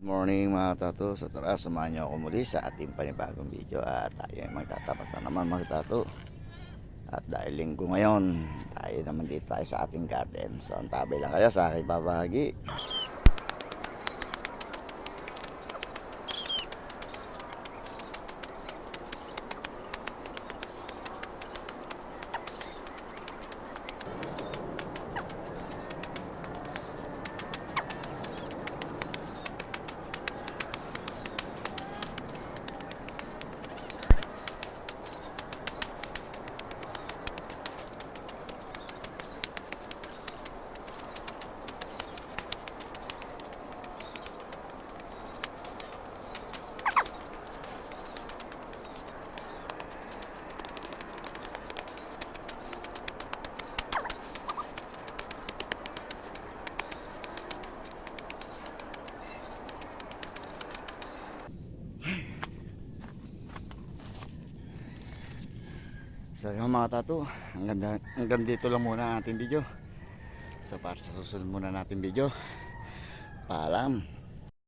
Morning mga tato. So tara, samahan nyo ako muli sa ating panibagong video. At tayo ay magtatapos na naman mga tato. At dahil linggo ngayon, tayo naman dito tayo sa ating garden. So antabay lang kayo sa aking babahagi. So yun mga tato, hanggang dito lang muna ang ating video. So para sa susunod muna natin video, paalam.